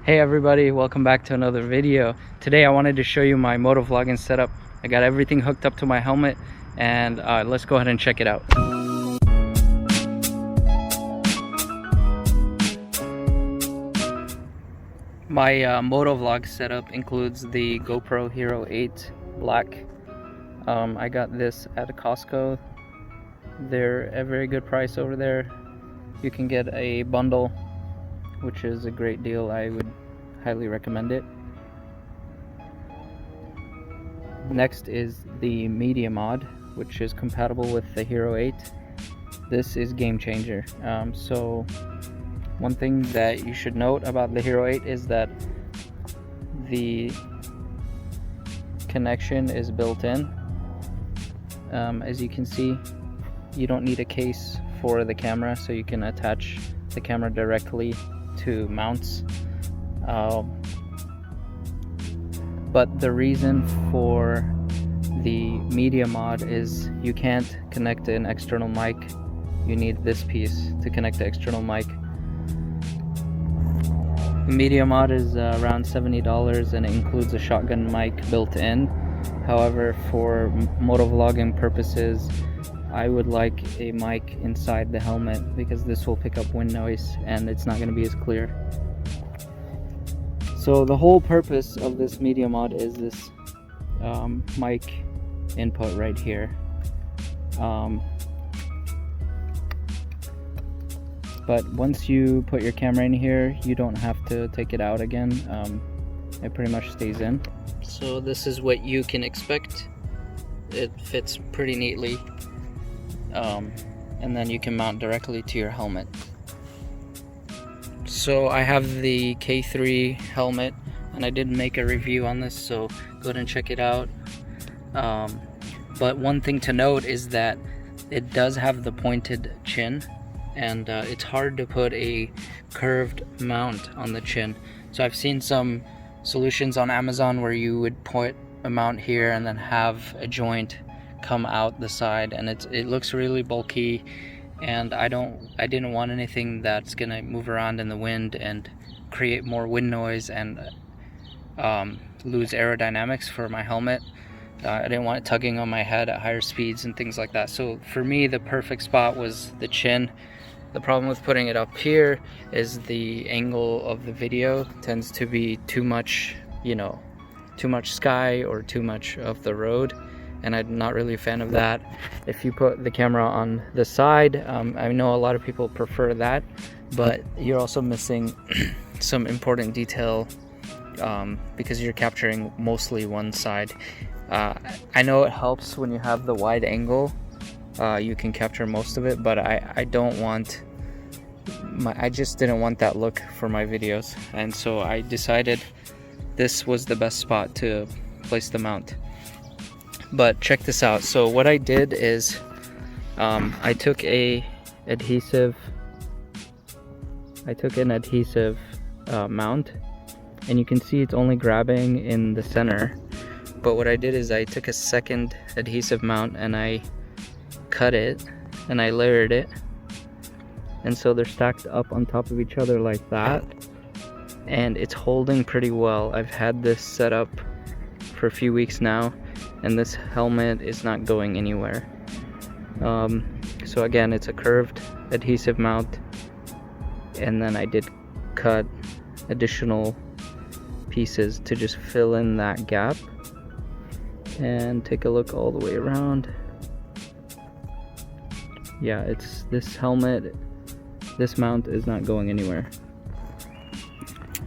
Hey everybody, welcome back to another video. Today I wanted to show you my motovlogging setup. I got everything hooked up to my helmet and let's go ahead and check it out. My motovlog setup includes the GoPro Hero 8 Black. I got this at Costco. They're a very good price over there. You can get a bundle, which is a great deal. I would highly recommend it. Next is the Media Mod, which is compatible with the Hero 8. This is game changer. So one thing that you should note about the Hero 8 is that the connection is built in. As you can see, you don't need a case for the camera, so you can attach the camera directly to mounts. But the reason for the Media Mod is you can't connect an external mic. You need this piece to connect the external mic. The Media Mod is around $70 and it includes a shotgun mic built in. However, for motovlogging purposes, I would like a mic inside the helmet because this will pick up wind noise and it's not going to be as clear. So the whole purpose of this Media Mod is this mic input right here. But once you put your camera in here, you don't have to take it out again. It pretty much stays in. So this is what you can expect. It fits pretty neatly. And then you can mount directly to your helmet. So I have the K3 helmet and I did make a review on this, so go ahead and check it out. But one thing to note is that it does have the pointed chin, and it's hard to put a curved mount on the chin. So I've seen some solutions on Amazon where you would put a mount here and then have a joint come out the side, and it looks really bulky, and I didn't want anything that's gonna move around in the wind and create more wind noise and lose aerodynamics for my helmet. I didn't want it tugging on my head at higher speeds and things like that. So for me, the perfect spot was the chin. The problem with putting it up here is the angle of the video tends to be too much, too much sky or too much of the road, and I'm not really a fan of that. If you put the camera on the side, I know a lot of people prefer that, but you're also missing some important detail because you're capturing mostly one side. I know it helps when you have the wide angle. You can capture most of it, but I just didn't want that look for my videos, and so I decided this was the best spot to place the mount. But check this out. So what I did is I took an adhesive mount, and you can see it's only grabbing in the center. But what I did is I took a second adhesive mount and I cut it and I layered it, and so they're stacked up on top of each other like that, and it's holding pretty well. I've had this set up for a few weeks now, and this helmet is not going anywhere. So again, it's a curved adhesive mount, and then I did cut additional pieces to just fill in that gap. And take a look all the way around. Yeah, it's this helmet, this mount is not going anywhere.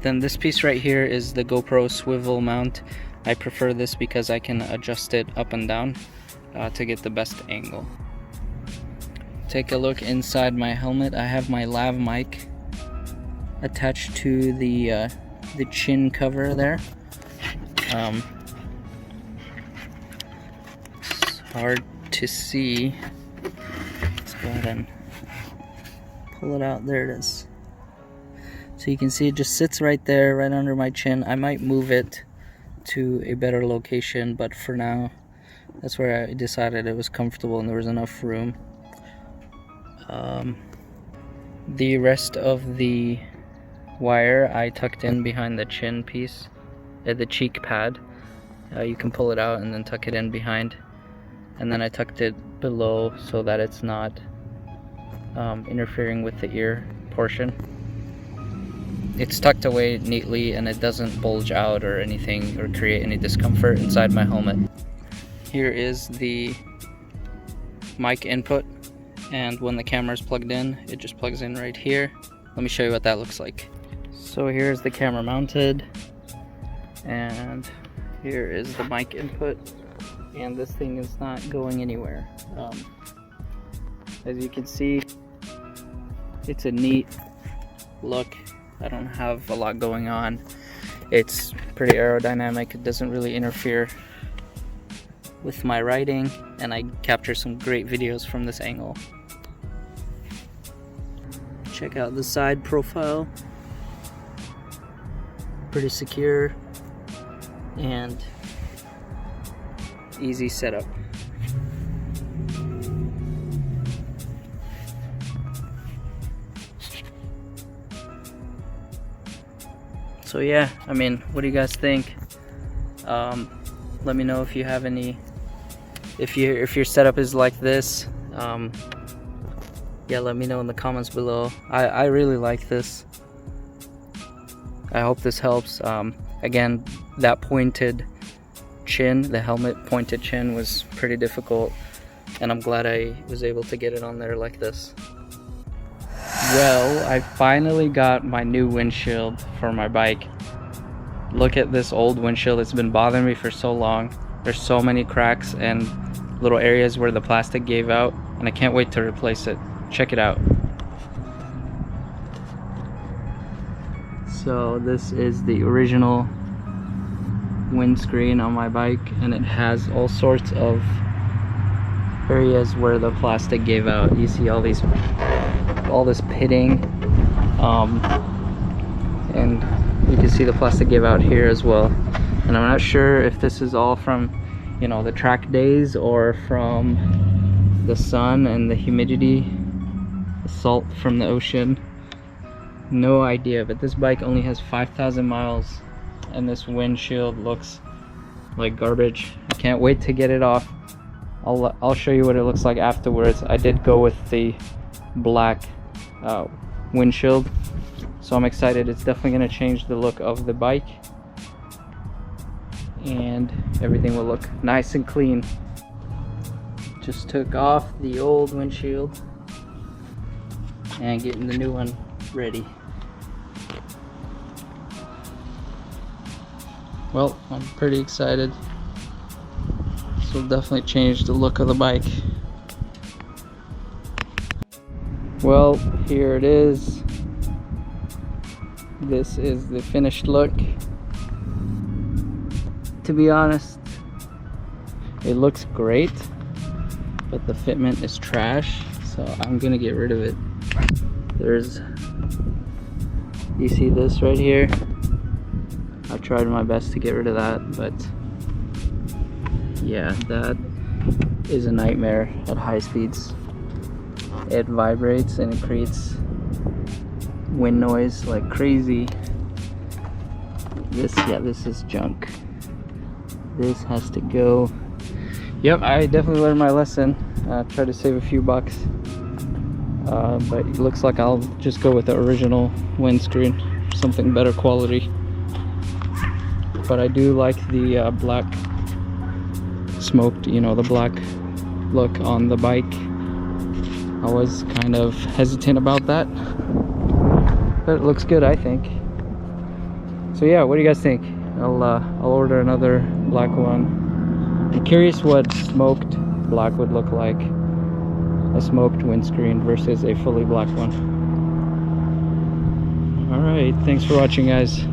Then this piece right here is the GoPro swivel mount. I prefer this because I can adjust it up and down to get the best angle. Take a look inside my helmet. I have my lav mic attached to the chin cover there. Hard to see. Let's go ahead and pull it out. There it is. So you can see it just sits right there, right under my chin. I might move it to a better location, but for now, that's where I decided it was comfortable and there was enough room. The rest of the wire I tucked in behind the chin piece, the cheek pad. You can pull it out and then tuck it in behind, and then I tucked it below so that it's not interfering with the ear portion. It's tucked away neatly and it doesn't bulge out or anything or create any discomfort inside my helmet. Here is the mic input, and when the camera is plugged in, it just plugs in right here. Let me show you what that looks like. So here's the camera mounted, and here is the mic input, and this thing is not going anywhere. As you can see, it's a neat look. I don't have a lot going on. It's pretty aerodynamic. It doesn't really interfere with my riding, and I capture some great videos from this angle. Check out the side profile. Pretty secure and easy setup. So yeah, I mean, what do you guys think? Let me know if you have any, if your setup is like this. Yeah, let me know in the comments below. I really like this. I hope this helps. Again, that pointed chin, the helmet pointed chin, was pretty difficult, and I'm glad I was able to get it on there like this. Well, I finally got my new windshield for my bike. Look at this old windshield. It's been bothering me for so long. There's so many cracks and little areas where the plastic gave out, and I can't wait to replace it. Check it out. So this is the original windscreen on my bike, and it has all sorts of areas where the plastic gave out. You see all this pitting, and you can see the plastic gave out here as well. And I'm not sure if this is all from, you know, the track days or from the sun and the humidity, the salt from the ocean. No idea, but this bike only has 5,000 miles and this windshield looks like garbage. I can't wait to get it off. I'll show you what it looks like afterwards. I did go with the black windshield, so I'm excited. It's definitely going to change the look of the bike, and everything will look nice and clean. Just took off the old windshield and getting the new one ready. Well, I'm pretty excited. This will definitely change the look of the bike. Well, here it is. This is the finished look. To be honest, it looks great, but the fitment is trash, so I'm gonna get rid of it. You see this right here? I've tried my best to get rid of that, but yeah, that is a nightmare at high speeds. It vibrates and it creates wind noise like crazy. This is junk. This has to go. Yep, I definitely learned my lesson. Try to save a few bucks, but it looks like I'll just go with the original windscreen, something better quality. But I do like the black smoked, you know, the black look on the bike. I was kind of hesitant about that, but it looks good, I think. So yeah, what do you guys think? I'll order another black one. I'm curious what smoked black would look like. A smoked windscreen versus a fully black one. Alright, thanks for watching, guys.